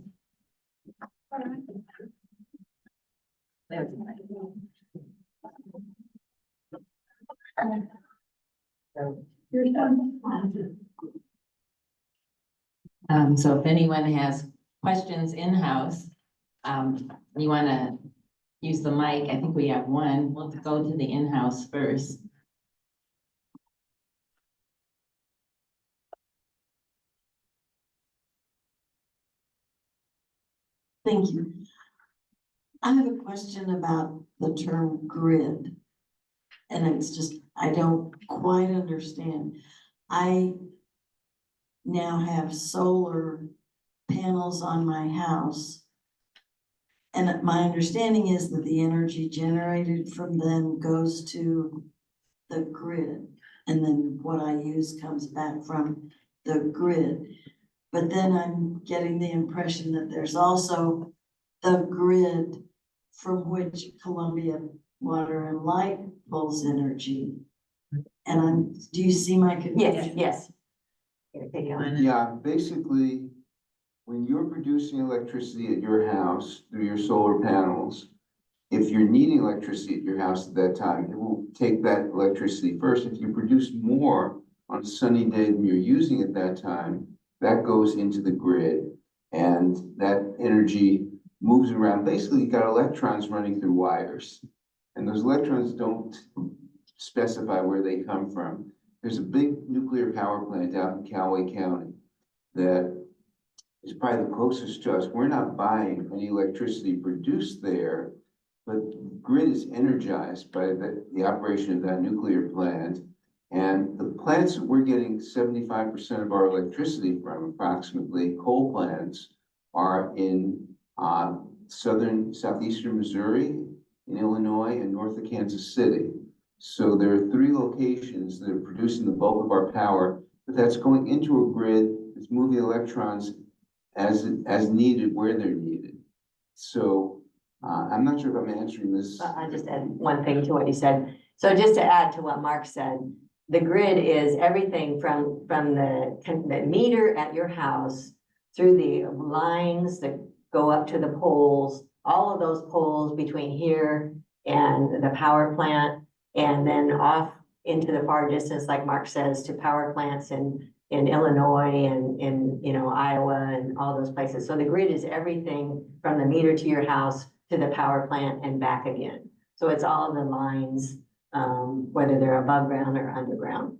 So if anyone has questions in-house, you want to use the mic, I think we have one. We'll go to the in-house first. Thank you. I have a question about the term grid. And it's just, I don't quite understand. I now have solar panels on my house. And my understanding is that the energy generated from them goes to the grid. And then what I use comes back from the grid. But then I'm getting the impression that there's also the grid from which Columbia Water and Light pulls energy. And do you see my confusion? Yes. Here, take it on. Yeah, basically, when you're producing electricity at your house through your solar panels, if you're needing electricity at your house at that time, it will take that electricity first. If you produce more on a sunny day than you're using at that time, that goes into the grid. And that energy moves around. Basically, you got electrons running through wires. And those electrons don't specify where they come from. There's a big nuclear power plant out in Coway County that is probably the closest to us. We're not buying any electricity produced there, but the grid is energized by the operation of that nuclear plant. And the plants that we're getting 75% of our electricity from, approximately, coal plants, are in southeastern Missouri, in Illinois, and north of Kansas City. So there are 3 locations that are producing the bulk of our power, but that's going into a grid that's moving electrons as needed, where they're needed. So I'm not sure if I'm answering this. I'll just add one thing to what you said. So just to add to what Mark said, the grid is everything from the meter at your house through the lines that go up to the poles, all of those poles between here and the power plant, and then off into the far distance, like Mark says, to power plants in Illinois and in, Iowa and all those places. So the grid is everything from the meter to your house to the power plant and back again. So it's all the lines, whether they're above ground or underground.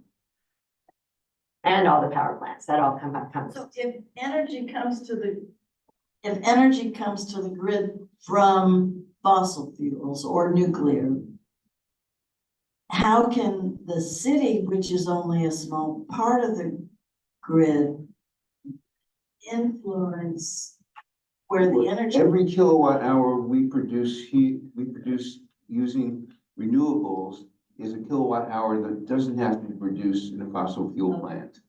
And all the power plants, that all comes. So if energy comes to the grid from fossil fuels or nuclear, how can the city, which is only a small part of the grid, influence where the energy? Every kilowatt hour we produce using renewables is a kilowatt hour that doesn't have to be produced in a fossil fuel plant.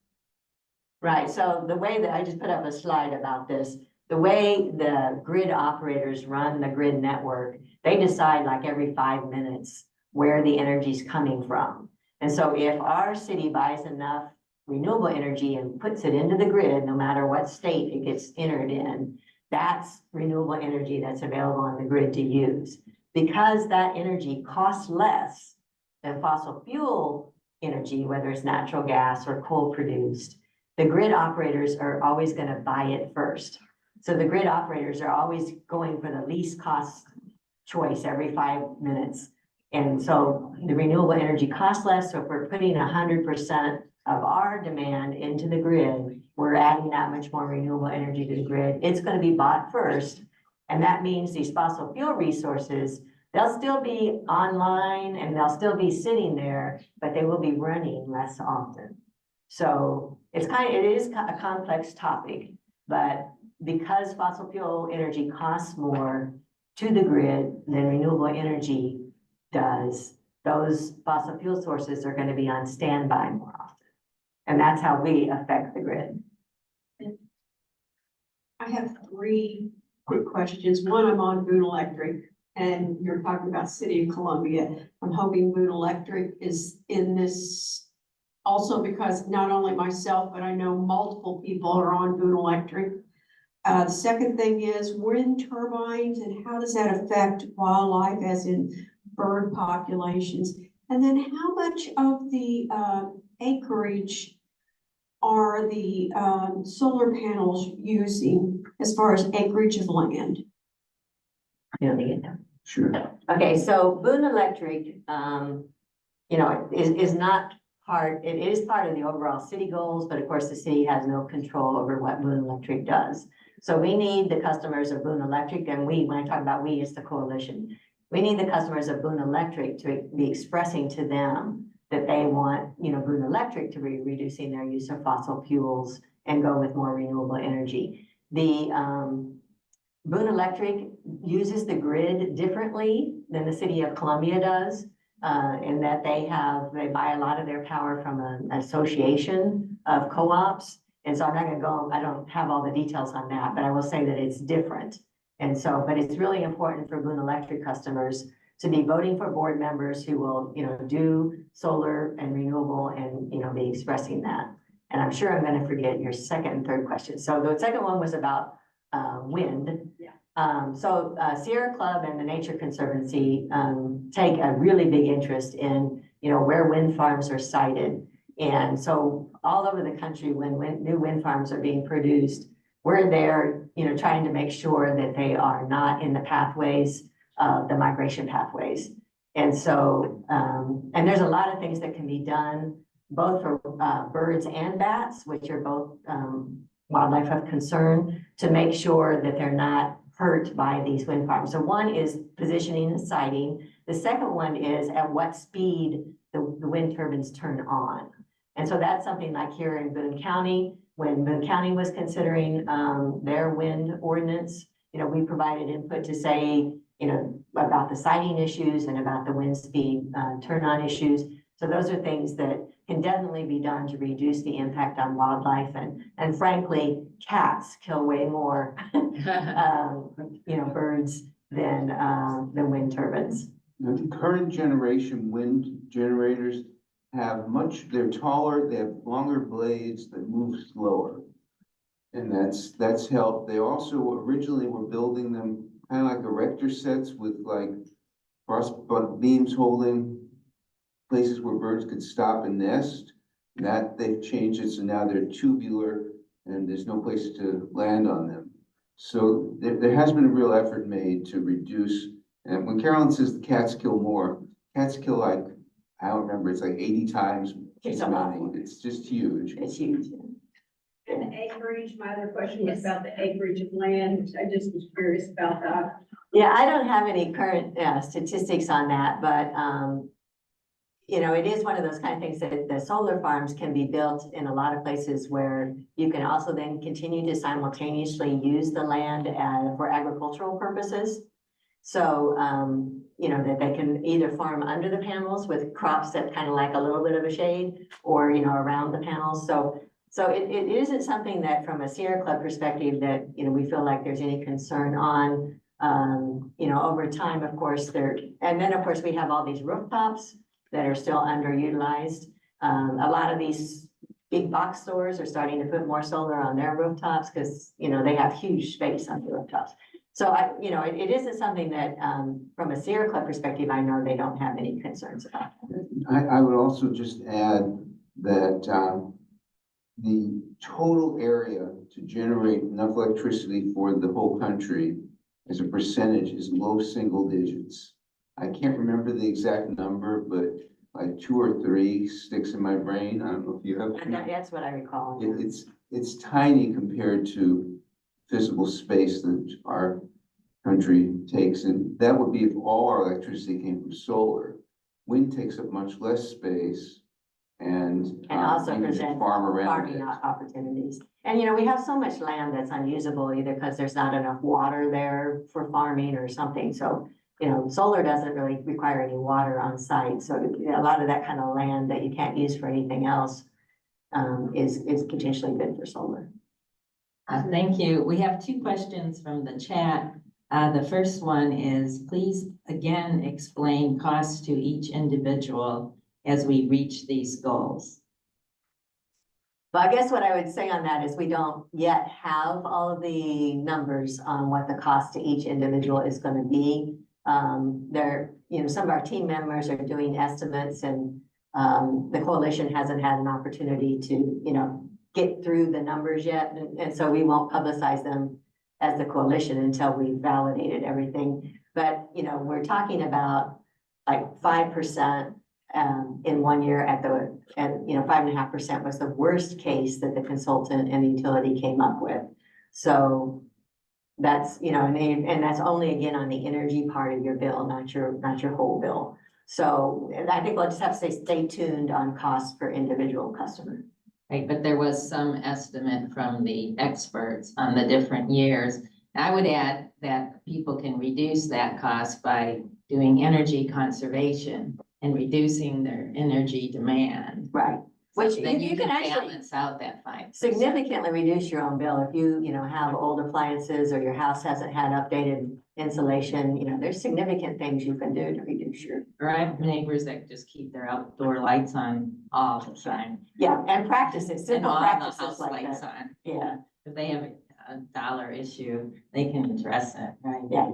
Right, so the way that I just put up a slide about this, the way the grid operators run the grid network, they decide like every 5 minutes where the energy is coming from. And so if our city buys enough renewable energy and puts it into the grid, no matter what state it gets entered in, that's renewable energy that's available on the grid to use. Because that energy costs less than fossil fuel energy, whether it's natural gas or coal produced, the grid operators are always going to buy it first. So the grid operators are always going for the least cost choice every 5 minutes. And so the renewable energy costs less. So if we're putting 100% of our demand into the grid, we're adding that much more renewable energy to the grid. It's going to be bought first. And that means these fossil fuel resources, they'll still be online and they'll still be sitting there, but they will be running less often. So it is a complex topic, but because fossil fuel energy costs more to the grid than renewable energy does, those fossil fuel sources are going to be on standby more often. And that's how we affect the grid. I have 3 quick questions. One, I'm on Boone Electric, and you're talking about City of Columbia. I'm hoping Boone Electric is in this also because not only myself, but I know multiple people are on Boone Electric. The second thing is wind turbines and how does that affect wildlife as in bird populations? And then how much of the acreage are the solar panels using as far as acreage of land? You know, to get them. Sure. Okay, so Boone Electric, is not part, it is part of the overall city goals, but of course the city has no control over what Boone Electric does. So we need the customers of Boone Electric, and when I talk about we, it's the coalition. We need the customers of Boone Electric to be expressing to them that they want, Boone Electric to be reducing their use of fossil fuels and go with more renewable energy. The Boone Electric uses the grid differently than the city of Columbia does, in that they buy a lot of their power from an association of co-ops. And so I'm not going to go, I don't have all the details on that, but I will say that it's different And so, but it's really important for Boone Electric customers to be voting for board members who will, do solar and renewable and, be expressing that. And I'm sure I'm gonna forget your second and third question. So the second one was about wind. Yeah. Sierra Club and the Nature Conservancy take a really big interest in, where wind farms are sited. And so all over the country, when new wind farms are being produced, we're there, trying to make sure that they are not in the pathways, the migration pathways. And so, and there's a lot of things that can be done, both for birds and bats, which are both wildlife of concern, to make sure that they're not hurt by these wind farms. So one is positioning and siting. The second one is at what speed the wind turbines turn on. And so that's something like here in Boone County, when Boone County was considering their wind ordinance, we provided input to say, about the siting issues and about the wind speed turn on issues. So those are things that can definitely be done to reduce the impact on wildlife, and frankly, cats kill way more, birds than wind turbines. Now, the current generation wind generators they're taller, they have longer blades that move slower. And that's helped. They also originally were building them kind of like erector sets with like cross beams holding places where birds could stop and nest. That they've changed it, so now they're tubular and there's no place to land on them. So there has been a real effort made to reduce. And when Carolyn says the cats kill more, cats kill like, I don't remember, it's like 80 times It's as a lot. many. It's just huge. It's huge. And acreage, my other question was about the acreage of land. I just was curious about that. Yeah, I don't have any current statistics on that, but it is one of those kind of things that the solar farms can be built in a lot of places where you can also then continue to simultaneously use the land for agricultural purposes. So, that they can either farm under the panels with crops that kind of like a little bit of a shade, or, around the panels. So it isn't something that from a Sierra Club perspective that, we feel like there's any concern on. Over time, of course, and then of course we have all these rooftops that are still underutilized. A lot of these big box stores are starting to put more solar on their rooftops because, they have huge space on the rooftops. So it isn't something that, from a Sierra Club perspective, I know they don't have any concerns about. I would also just add that the total area to generate enough electricity for the whole country as a percentage is low single digits. I can't remember the exact number, but like 2 or 3 sticks in my brain. I don't know if you have. And that's what I recall. It's tiny compared to physical space that our country takes, and that would be if all our electricity came from solar. Wind takes up much less space, and Also you can just present farm around farming it. opportunities. And, we have so much land that's unusable either because there's not enough water there for farming or something. So, solar doesn't really require any water on site. So a lot of that kind of land that you can't use for anything else is potentially good for solar. Thank you. We have 2 questions from the chat. The first one is, please again explain costs to each individual as we reach these goals. But I guess what I would say on that is we don't yet have all of the numbers on what the cost to each individual is going to be. Some of our team members are doing estimates, and the coalition hasn't had an opportunity to, get through the numbers yet. And so we won't publicize them as the coalition until we've validated everything. But, we're talking about like 5% in 1 year and 5.5% was the worst case that the consultant and the utility came up with. So that's, and that's only again on the energy part of your bill, not your whole bill. So I think we'll just have to stay tuned on costs per individual customer. Right, but there was some estimate from the experts on the different years. I would add that people can reduce that cost by doing energy conservation and reducing their energy demand. Right. Which So then you can actually balance out that 5%. significantly reduce your own bill if you know, have old appliances or your house hasn't had updated insulation. You know, there's significant things you can do to reduce your. Or I have neighbors that just keep their outdoor lights on all the time. Yeah, and practices, And simple all the practices house like lights that. on. Yeah, If they have a dollar issue, they can address it, right? yeah.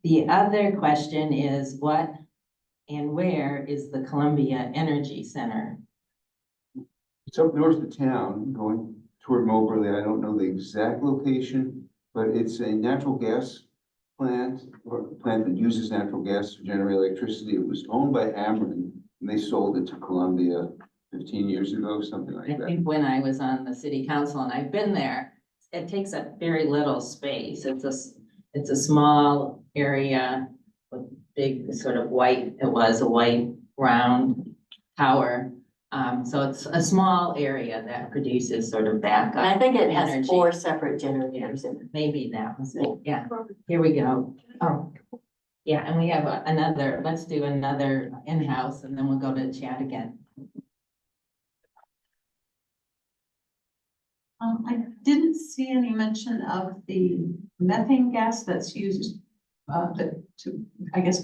The other question is what and where is the Columbia Energy Center? It's up north of town, going toward Moberly. I don't know the exact location, but it's a natural gas plant, or a plant that uses natural gas to generate electricity. It was owned by Ameren, and they sold it to Columbia 15 years ago, something I like that. think when I was on the city council and I've been there, it takes up very little space. It's a small area with big sort of white, it was a white round tower. So it's a small area that produces sort of And I backup. think it has energy. 4 separate generators in it. Maybe that was it, yeah. Here we go. Oh, yeah, and we have another, let's do another in-house and then we'll go to chat again. I didn't see any mention of the methane gas that's used, I guess,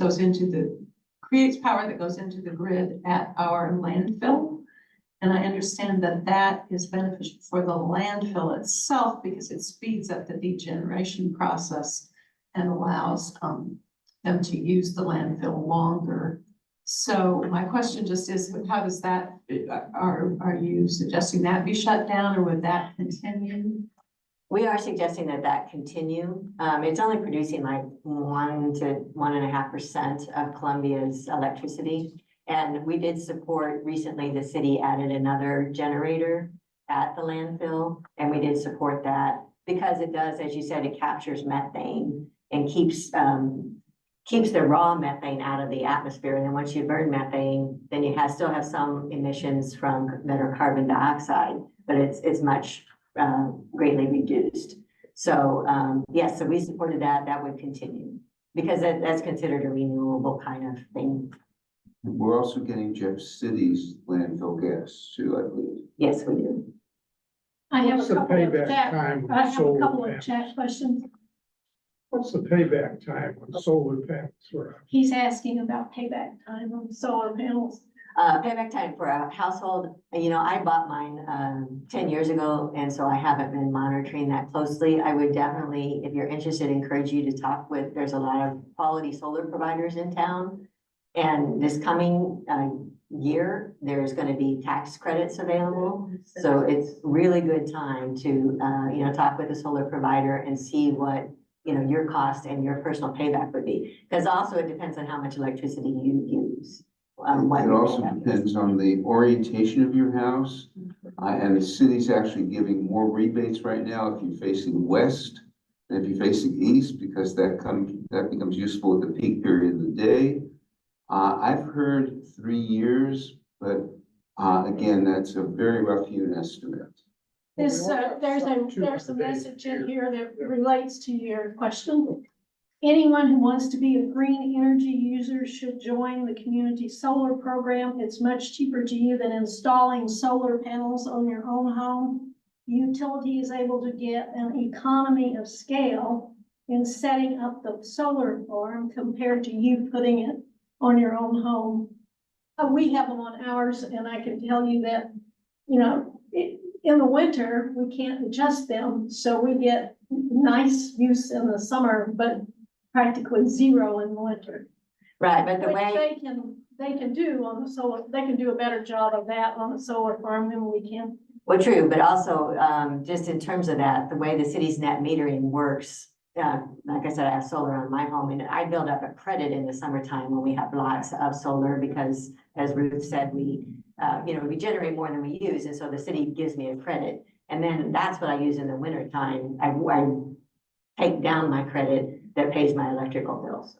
creates power that goes into the grid at our landfill. And I understand that that is beneficial for the landfill itself because it speeds up the degeneration process and allows, them to use the landfill longer. So my question just is, how does that, are you suggesting that be shut down or would that continue? We are suggesting that that continue. It's only producing like 1 to 1.5% of Columbia's electricity. And we did support, recently the city added another generator at the landfill. And we did support that because it does, as you said, it captures methane and keeps the raw methane out of the atmosphere. And then once you burn methane, then you still have some emissions that are carbon dioxide, but it's much greatly reduced. So yes, so we supported that. That would continue because that's considered a renewable kind of thing. We're also getting Jeff City's landfill gas too, I believe. Yes, we do. I have What's a the couple of payback chat, time on I have a solar couple of panels? chat questions. What's the payback time on solar panels? He's asking about payback time on solar panels. Payback time for a household, you know, I bought mine 10 years ago, and so I haven't been monitoring that closely. I would definitely, if you're interested, encourage you to talk with, there's a lot of quality solar providers in town. And this coming year, there's going to be tax credits available. So it's really good time to, you know, talk with a solar provider and see what, you know, your cost and your personal payback would be. Because also it depends on how much electricity you use. What It your also payback is. depends on the orientation of your house. And the city's actually giving more rebates right now if you're facing west than if you're facing east, because that becomes useful at the peak period of the day. I've heard 3 years, but again, that's a very rough hewn estimate. There's a message in here that relates to your question. Anyone who wants to be a green energy user should join the community solar program. It's much cheaper to you than installing solar panels on your own home. Utility is able to get an economy of scale in setting up the solar farm compared to you putting it on your own home. We have them on ours, and I can tell you that, you know, in the winter, we can't adjust them, so we get nice use in the summer, but practically zero in the winter. Right, but the Which way, they can do on the solar, they can do a better job of that on the solar farm than we can. well, true, but also just in terms of that, the way the city's net metering works, like I said, I have solar on my home and I build up a credit in the summertime when we have lots of solar because, as Ruth said, we, you know, we generate more than we use. And so the city gives me a credit. And then that's what I use in the winter time. I take down my credit that pays my electrical bills.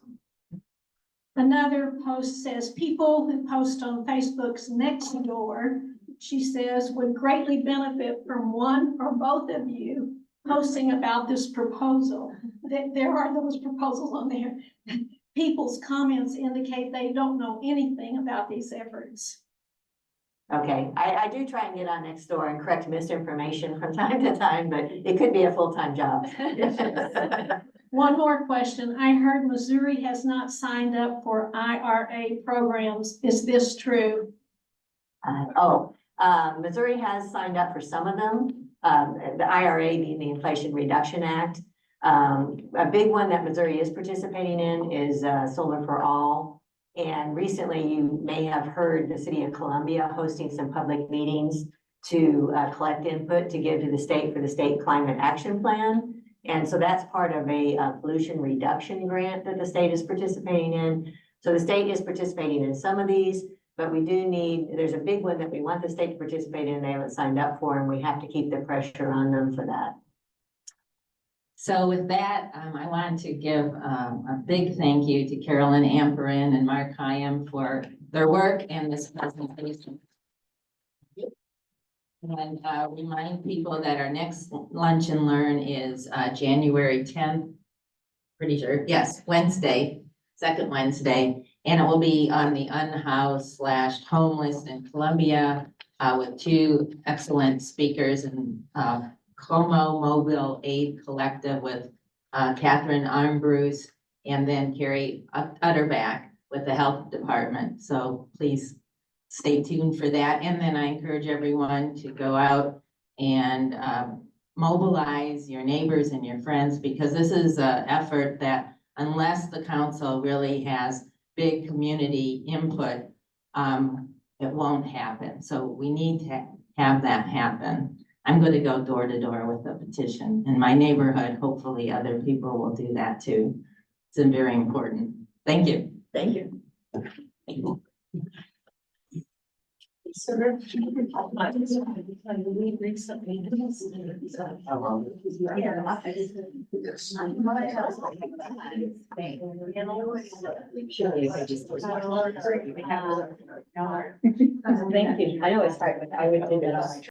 Another post says, people who post on Facebook's Next Door, she says, would greatly benefit from one or both of you posting about this proposal. There are those proposals on there. People's comments indicate they don't know anything about these efforts. Okay, I do try and get on next door and correct misinformation from time to time, but it could be a full-time job. One more question. I heard Missouri has not signed up for IRA programs. Is this true? Missouri has signed up for some of them, the IRA being the Inflation Reduction Act. A big one that Missouri is participating in is Solar for All. And recently, you may have heard the city of Columbia hosting some public meetings to collect input to give to the state for the state climate action plan. And so that's part of a pollution reduction grant that the state is participating in. So the state is participating in some of these, but we do need, there's a big one that we want the state to participate in, they haven't signed up for, and we have to keep the pressure on them for that. So with that, I wanted to give a big thank you to Carolyn Amperin and Mark Hyam for their work and this presentation. And remind people that our next Lunch and Learn is January 10th. Pretty sure, yes, Wednesday, second Wednesday. And it will be on the unhoused/homeless in Columbia with two excellent speakers and Como Mobile Aid Collective with Catherine Armbruce and then Carrie Utterback with the Health Department. So please stay tuned for that. And then I encourage everyone to go out and mobilize your neighbors and your friends, because this is an effort that unless the council really has big community input, it won't happen. So we need to have that happen. I'm going to go door to door with a petition in my neighborhood. Hopefully other people will do that too. It's very important. Thank you. Thank you. Thank you. I know it's hard, but I would do that.